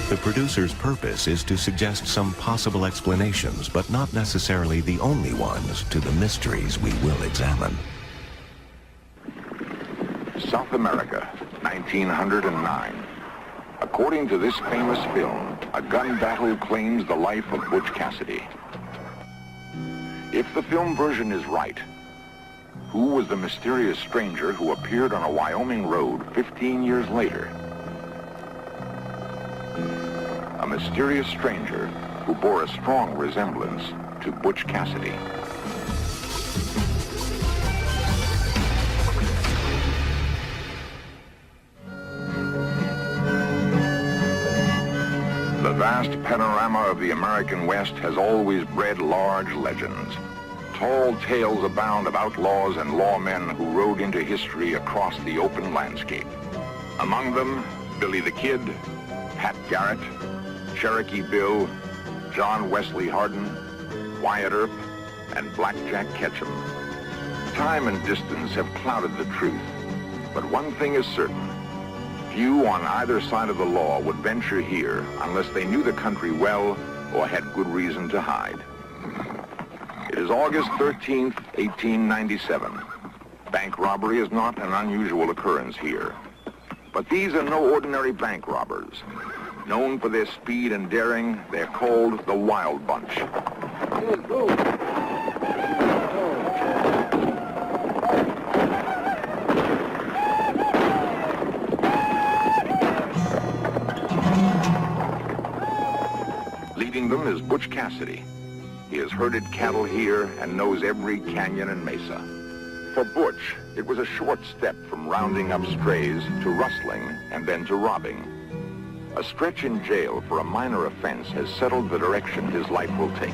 The producer's purpose is to suggest some possible explanations, but not necessarily the only ones, to the mysteries we will examine. South America, 1909. According to this famous film, a gun battle claims the life of Butch Cassidy. If the film version is right, who was the mysterious stranger who appeared on a Wyoming road 15 years later? A mysterious stranger who bore a strong resemblance to Butch Cassidy. The vast panorama of the American West has always bred large legends. Tall tales abound of outlaws and lawmen who rode into history across the open landscape. Among them, Billy the Kid, Pat Garrett, Cherokee Bill, John Wesley Hardin, Wyatt Earp, and Blackjack Ketchum. Time and distance have clouded the truth, but one thing is certain. Few on either side of the law would venture here unless they knew the country well or had good reason to hide. It is August 13th, 1897. Bank robbery is not an unusual occurrence here. But these are no ordinary bank robbers. Known for their speed and daring, they're called the Wild Bunch. Leading them is Butch Cassidy. He has herded cattle here and knows every canyon and mesa. For Butch, it was a short step from rounding up strays to rustling and then to robbing. A stretch in jail for a minor offense has settled the direction his life will take.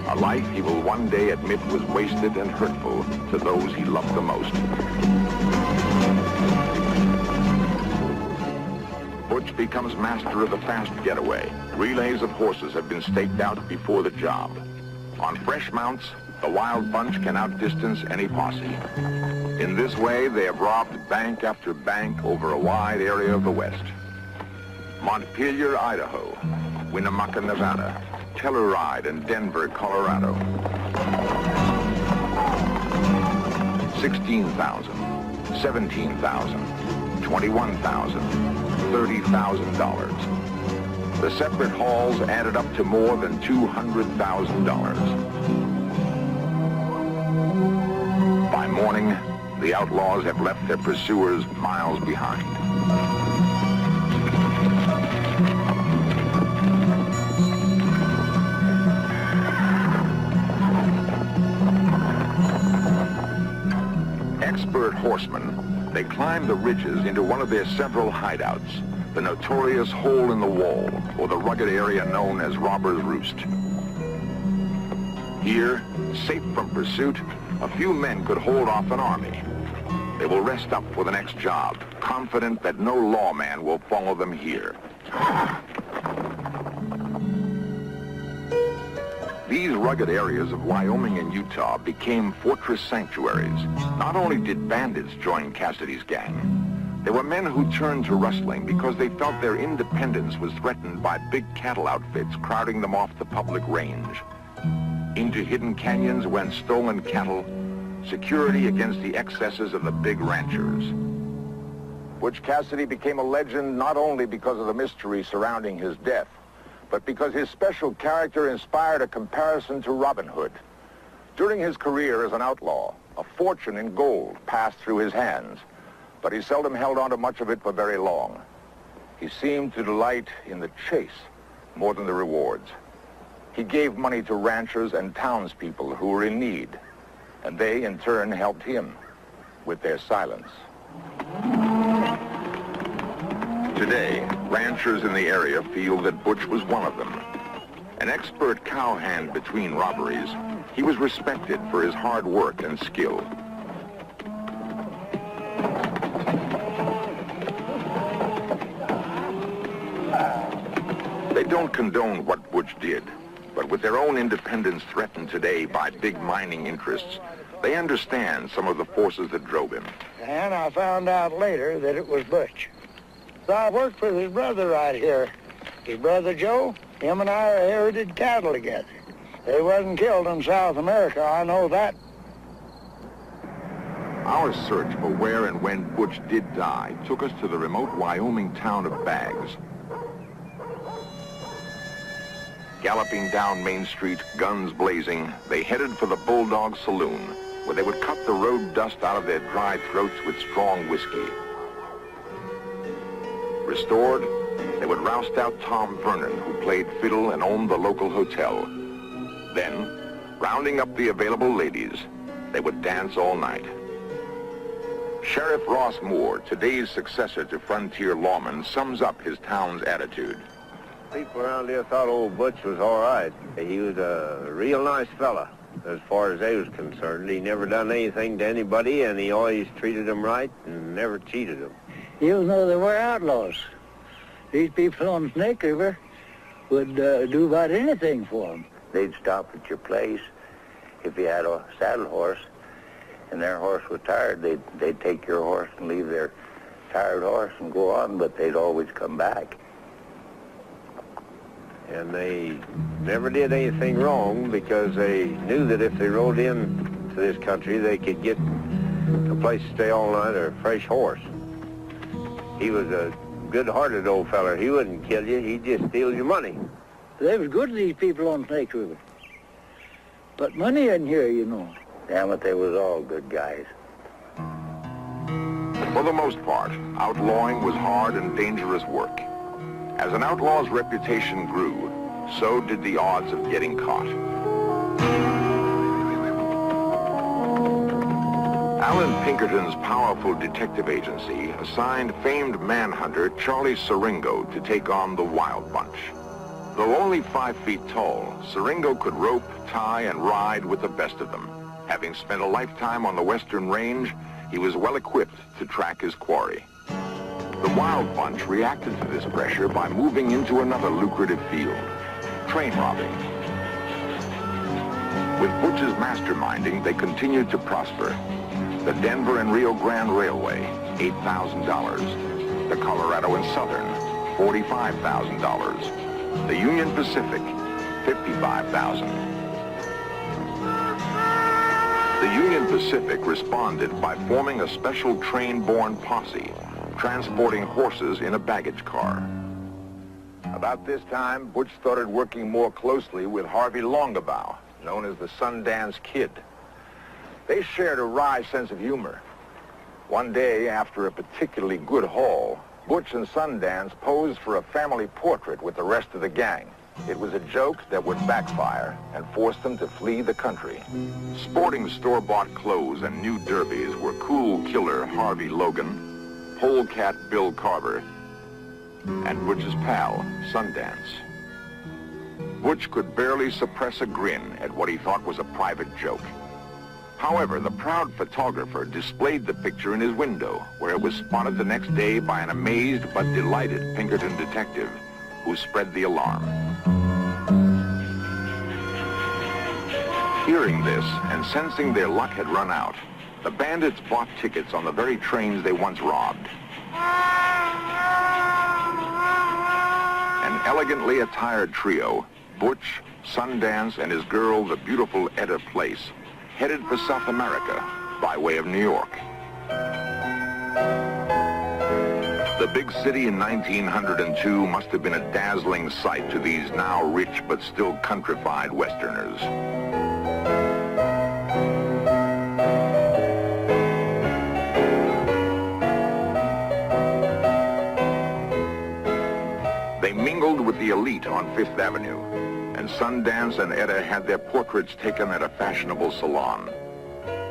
A life he will one day admit was wasted and hurtful to those he loved the most. Butch becomes master of the fast getaway. Relays of horses have been staked out before the job. On fresh mounts, the Wild Bunch can outdistance any posse. In this way, they have robbed bank after bank over a wide area of the West. Montpelier, Idaho, Winnemucca, Nevada, Telluride, and Denver, Colorado. $16,000, $17,000, $21,000, $30,000. The separate hauls added up to more than $200,000. By morning, the outlaws have left their pursuers miles behind. Expert horsemen, they climb the ridges into one of their several hideouts, the notorious hole in the wall, or the rugged area known as Robber's Roost. Here, safe from pursuit, a few men could hold off an army. They will rest up for the next job, confident that no lawman will follow them here. These rugged areas of Wyoming and Utah became fortress sanctuaries. Not only did bandits join Cassidy's gang, there were men who turned to rustling because they felt their independence was threatened by big cattle outfits crowding them off the public range. Into hidden canyons went stolen cattle, security against the excesses of the big ranchers. Butch Cassidy became a legend not only because of the mystery surrounding his death, but because his special character inspired a comparison to Robin Hood. During his career as an outlaw, a fortune in gold passed through his hands, but he seldom held on to much of it for very long. He seemed to delight in the chase more than the rewards. He gave money to ranchers and townspeople who were in need, and they, in turn, helped him with their silence. Today, ranchers in the area feel that Butch was one of them. An expert cowhand between robberies, he was respected for his hard work and skill. They don't condone what Butch did, but with their own independence threatened today by big mining interests, they understand some of the forces that drove him. And I found out later that it was Butch. So I worked with his brother right here His brother Joe, him and I herded cattle together. They wasn't killed in South America, I know that. Our search for where and when Butch did die took us to the remote Wyoming town of Baggs. Galloping down Main Street, guns blazing, they headed for the Bulldog Saloon, where they would cut the road dust out of their dry throats with strong whiskey. Restored, they would roust out Tom Vernon, who played fiddle and owned the local hotel. Then, rounding up the available ladies, they would dance all night. Sheriff Ross Moore, today's successor to frontier lawman, sums up his town's attitude. People around here thought old Butch was all right. He was a real nice fella, as far as they was concerned. He never done anything to anybody, and he always treated them right and never cheated them. Even though they were outlaws, these people on Snake River would do about anything for them. They'd stop at your place if you had a saddle horse, and their horse was tired. They'd take your horse and leave their tired horse and go on, but they'd always come back. And they never did anything wrong because they knew that if they rode in to this country, they could get a place to stay all night or a fresh horse. He was a good-hearted old feller. He wouldn't kill you. He'd just steal your money. They was good to these people on Snake River. But money in here, you know. Damn it, they was all good guys. For the most part, outlawing was hard and dangerous work. As an outlaw's reputation grew, so did the odds of getting caught. Alan Pinkerton's powerful detective agency assigned famed manhunter Charlie Siringo to take on the Wild Bunch. Though only 5 feet tall, Siringo could rope, tie, and ride with the best of them. Having spent a lifetime on the Western Range, he was well equipped to track his quarry. The Wild Bunch reacted to this pressure by moving into another lucrative field, train robbing. With Butch's masterminding, they continued to prosper. The Denver and Rio Grande Railway, $8,000. The Colorado and Southern, $45,000. The Union Pacific, $55,000. The Union Pacific responded by forming a special train-borne posse, transporting horses in a baggage car. About this time, Butch started working more closely with Harvey Longabout, known as the Sundance Kid. They shared a wry sense of humor. One day, after a particularly good haul, Butch and Sundance posed for a family portrait with the rest of the gang. It was a joke that would backfire and force them to flee the country. Sporting store-bought clothes and new derbies were Cool Killer Harvey Logan, Polecat Bill Carver, and Butch's pal, Sundance. Butch could barely suppress a grin at what he thought was a private joke. However, the proud photographer displayed the picture in his window, where it was spotted the next day by an amazed but delighted Pinkerton detective, who spread the alarm. Hearing this and sensing their luck had run out, the bandits bought tickets on the very trains they once robbed. An elegantly attired trio, Butch, Sundance, and his girl, the beautiful Etta Place, headed for South America by way of New York. The big city in 1902 must have been a dazzling sight to these now rich but still countrified Westerners. They mingled with the elite on Fifth Avenue, and Sundance and Etta had their portraits taken at a fashionable salon.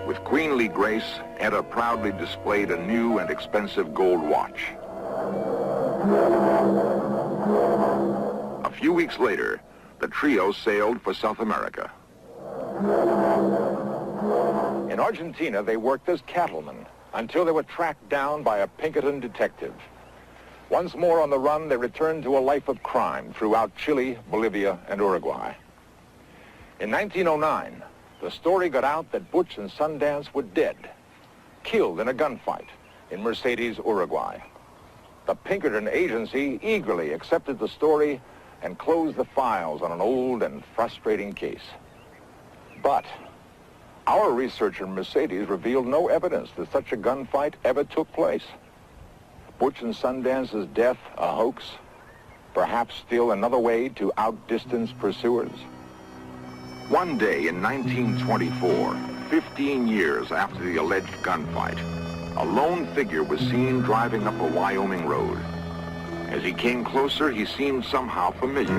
With queenly grace, Etta proudly displayed a new and expensive gold watch. A few weeks later, the trio sailed for South America. In Argentina, they worked as cattlemen until they were tracked down by a Pinkerton detective. Once more on the run, they returned to a life of crime throughout Chile, Bolivia, and Uruguay. In 1909, the story got out that Butch and Sundance were dead, killed in a gunfight in Mercedes, Uruguay. The Pinkerton agency eagerly accepted the story and closed the files on an old and frustrating case. But our research in Mercedes revealed no evidence that such a gunfight ever took place. Butch and Sundance's death a hoax? Perhaps still another way to outdistance pursuers? One day in 1924, 15 years after the alleged gunfight, a lone figure was seen driving up a Wyoming road. As he came closer, he seemed somehow familiar.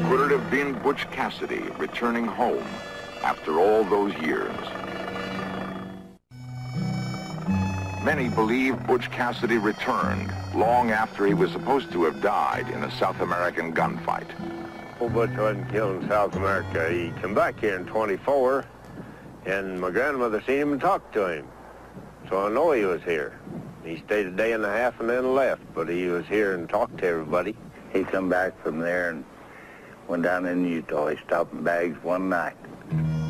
Could it have been Butch Cassidy returning home after all those years? Many believe Butch Cassidy returned long after he was supposed to have died in a South American gunfight. Old Butch wasn't killed in South America. He come back here in 24, and my grandmother seen him and talked to him. So I know he was here. He stayed a day and a half and then left, but he was here and talked to everybody. He come back from there and went down in Utah. He stopped in Bags one night.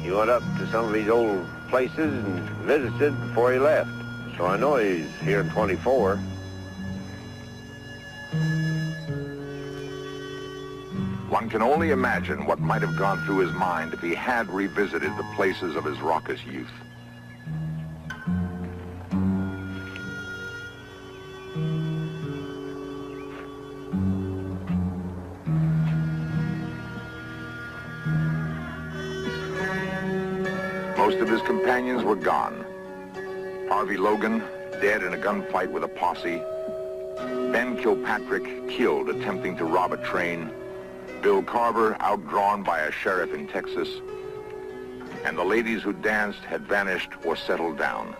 He went up to some of these old places and visited before he left. So I know he's here in 24. One can only imagine what might have gone through his mind if he had revisited the places of his raucous youth. Most of his companions were gone. Harvey Logan, dead in a gunfight with a posse. Ben Kilpatrick, killed attempting to rob a train. Bill Carver, outdrawn by a sheriff in Texas. And the ladies who danced had vanished or settled down.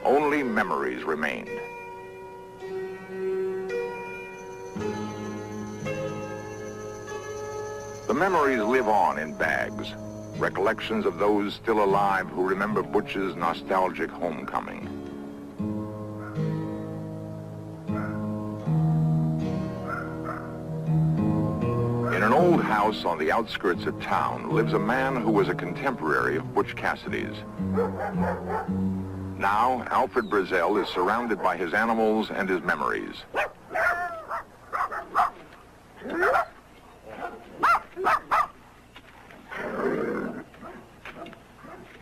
Only memories remained. The memories live on in Bags. Recollections of those still alive who remember Butch's nostalgic homecoming. In an old house on the outskirts of town lives a man who was a contemporary of Butch Cassidy's. Now, Alfred Brazel is surrounded by his animals and his memories.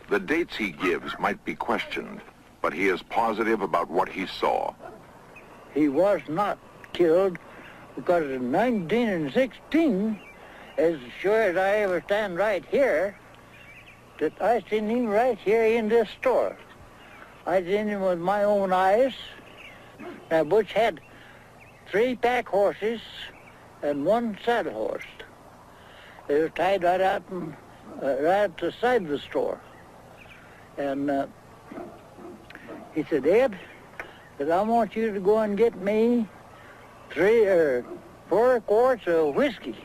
The dates he gives might be questioned, but he is positive about what he saw. He was not killed because in 1916, as sure as I ever stand right here, that I seen him right here in this store. I seen him with my own eyes. Now, Butch had 3 pack horses and 1 saddle horse. They were tied right out and, right at the side of the store. And he said, Ed, that I want you to go and get me 3 or 4 quarts of whiskey.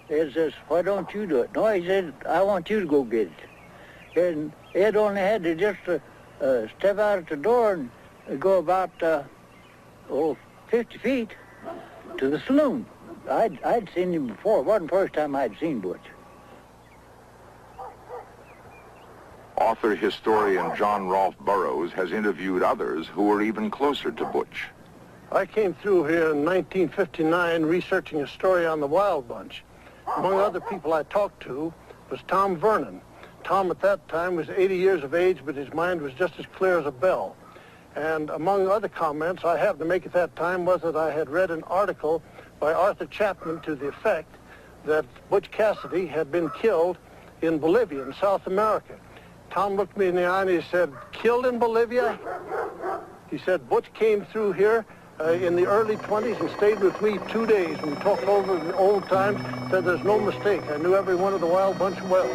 Ed says, why don't you do it? No, he said, I want you to go get it. And Ed only had to just step out at the door and go about 50 feet to the saloon. I'd seen him before. It wasn't the first time I'd seen Butch. Author-historian John Rolfe Burroughs has interviewed others who were even closer to Butch. I came through here in 1959 researching a story on the Wild Bunch. Among other people I talked to was Tom Vernon. Tom at that time was 80 years of age, but his mind was just as clear as a bell. And among other comments I happened to make at that time was that I had read an article by Arthur Chapman to the effect that Butch Cassidy had been killed in Bolivia, in South America. Tom looked me in the eye and he said, killed in Bolivia? He said, Butch came through here in the early 20s and stayed with me 2 days. We talked over the old times, said there's no mistake. I knew every one of the Wild Bunch well.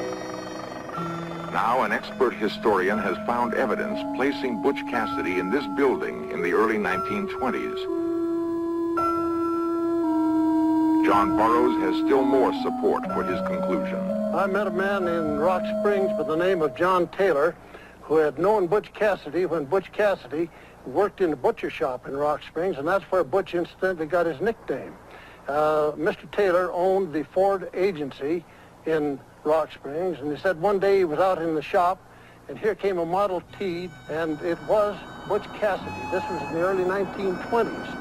Now an expert historian has found evidence placing Butch Cassidy in this building in the early 1920s. John Burroughs has still more support for his conclusion. I met a man in Rock Springs by the name of John Taylor who had known Butch Cassidy when Butch Cassidy worked in the butcher shop in Rock Springs, and that's where Butch incidentally got his nickname. Mr. Taylor owned the Ford agency in Rock Springs, and he said one day he was out in the shop and here came a Model T, and it was Butch Cassidy. This was in the early 1920s.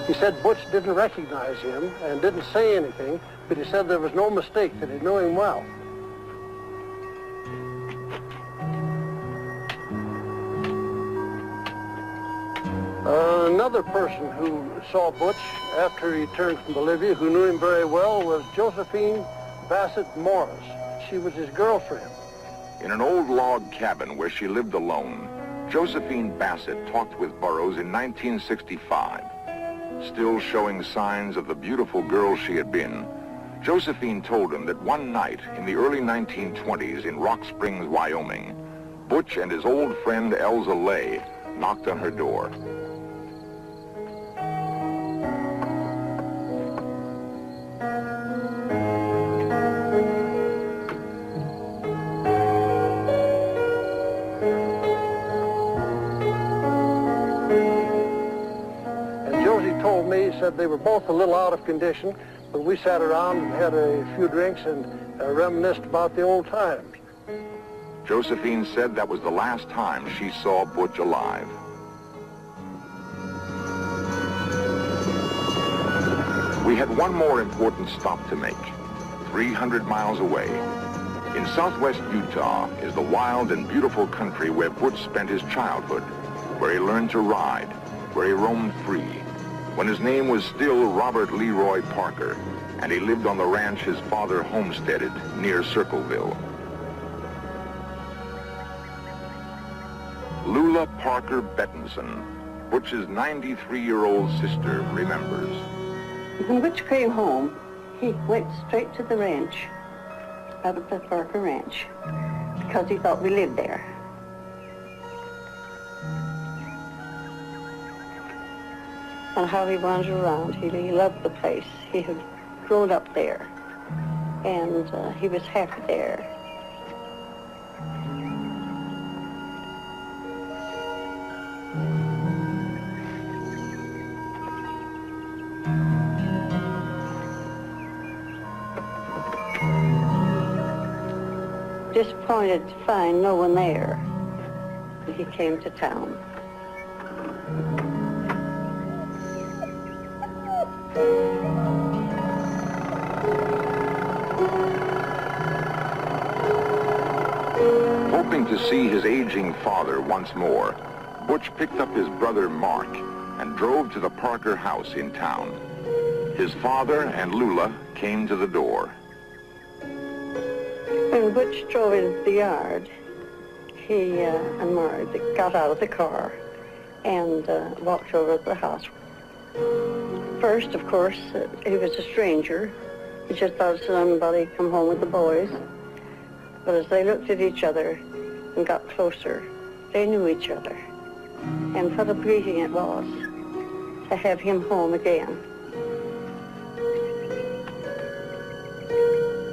He said Butch didn't recognize him and didn't say anything, but he said there was no mistake, that he knew him well. Another person who saw Butch after he returned from Bolivia, who knew him very well, was Josephine Bassett Morris. She was his girlfriend. In an old log cabin where she lived alone, Josephine Bassett talked with Burroughs in 1965. Still showing signs of the beautiful girl she had been, Josephine told him that one night in the early 1920s in Rock Springs, Wyoming, Butch and his old friend Elza Lay knocked on her door. Said they were both a little out of condition, but we sat around and had a few drinks and reminisced about the old times. Josephine said that was the last time she saw Butch alive. We had one more important stop to make, 300 miles away. In southwest Utah is the wild and beautiful country where Butch spent his childhood, where he learned to ride, where he roamed free, when his name was still Robert Leroy Parker, and he lived on the ranch his father homesteaded near Circleville. Lula Parker Bettinson, Butch's 93-year-old sister, remembers. When Butch came home, he went straight to the ranch, Robert Parker Ranch, because he thought we lived there. And how he wandered around. He loved the place. He had grown up there, and he was happy there. Disappointed to find no one there when he came to town. Hoping to see his aging father once more, Butch picked up his brother Mark and drove to the Parker house in town. His father and Lula came to the door. When Butch drove into the yard, he and Mark got out of the car and walked over to the house. First, of course, he was a stranger. He just thought somebody come home with the boys. But as they looked at each other and got closer, they knew each other. And what a greeting it was to have him home again.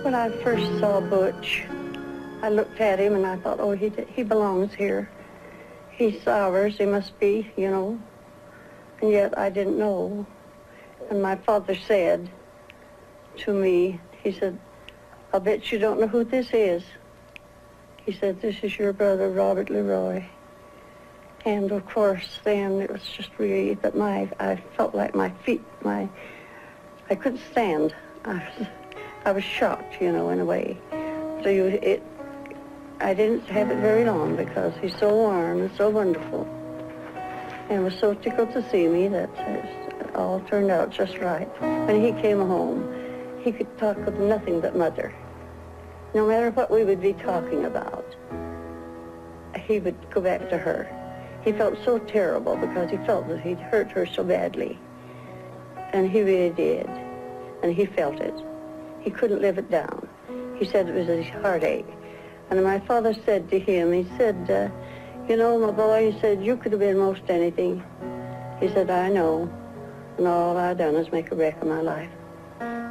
When I first saw Butch, I looked at him and I thought, oh, he belongs here. He's ours, he must be, you know. And yet I didn't know. And my father said to me, he said, I'll bet you don't know who this is. He said, this is your brother, Robert Leroy. And of course, then it was just really that I felt like my feet, I couldn't stand. I was shocked, you know, in a way. So I didn't have it very long because he's so warm and so wonderful. And was so tickled to see me that it all turned out just right. When he came home, he could talk of nothing but Mother. No matter what we would be talking about, he would go back to her. He felt so terrible because he felt that he'd hurt her so badly. And he really did. And he felt it. He couldn't live it down. He said it was his heartache. And my father said to him, he said, you know, my boy, he said, you could have been most anything. He said, I know. And all I've done is make a wreck of my life.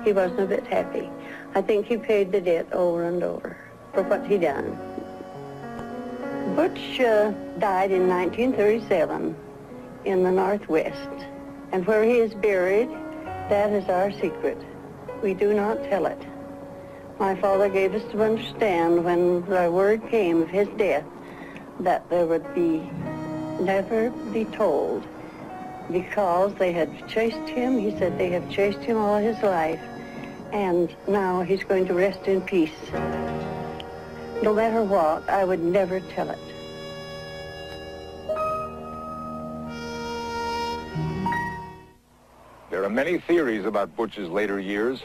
He wasn't a bit happy. I think he paid the debt over and over for what he done. Butch died in 1937 in the Northwest. And where he is buried, that is our secret. We do not tell it. My father gave us to understand when the word came of his death that there would be never be told, because they had chased him. He said they have chased him all his life, and now he's going to rest in peace. No matter what, I would never tell it. There are many theories about Butch's later years.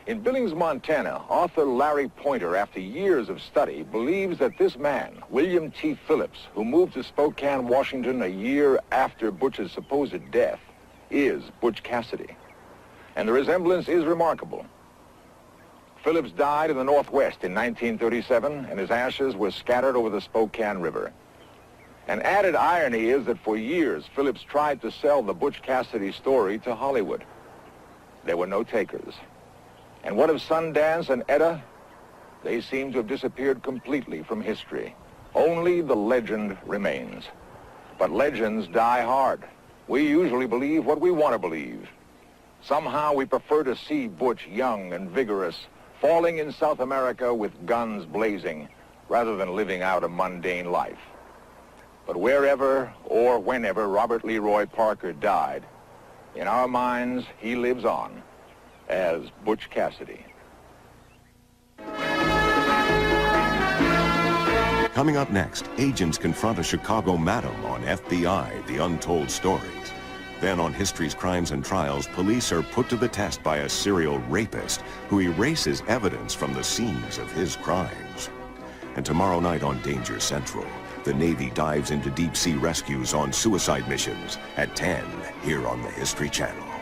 In Billings, Montana, author Larry Pointer, after years of study, believes that this man, William T. Phillips, who moved to Spokane, Washington a year after Butch's supposed death, is Butch Cassidy. And the resemblance is remarkable. Phillips died in the Northwest in 1937, and his ashes were scattered over the Spokane River. An added irony is that for years, Phillips tried to sell the Butch Cassidy story to Hollywood. There were no takers. And what of Sundance and Etta? They seem to have disappeared completely from history. Only the legend remains. But legends die hard. We usually believe what we want to believe. Somehow we prefer to see Butch young and vigorous, falling in South America with guns blazing, rather than living out a mundane life. But wherever or whenever Robert Leroy Parker died, in our minds he lives on as Butch Cassidy. Coming up next, agents confront a Chicago madam on FBI, The Untold Stories. Then on History's Crimes and Trials, police are put to the test by a serial rapist who erases evidence from the scenes of his crimes. And tomorrow night on Danger Central, the Navy dives into deep-sea rescues on suicide missions at 10 here on the History Channel.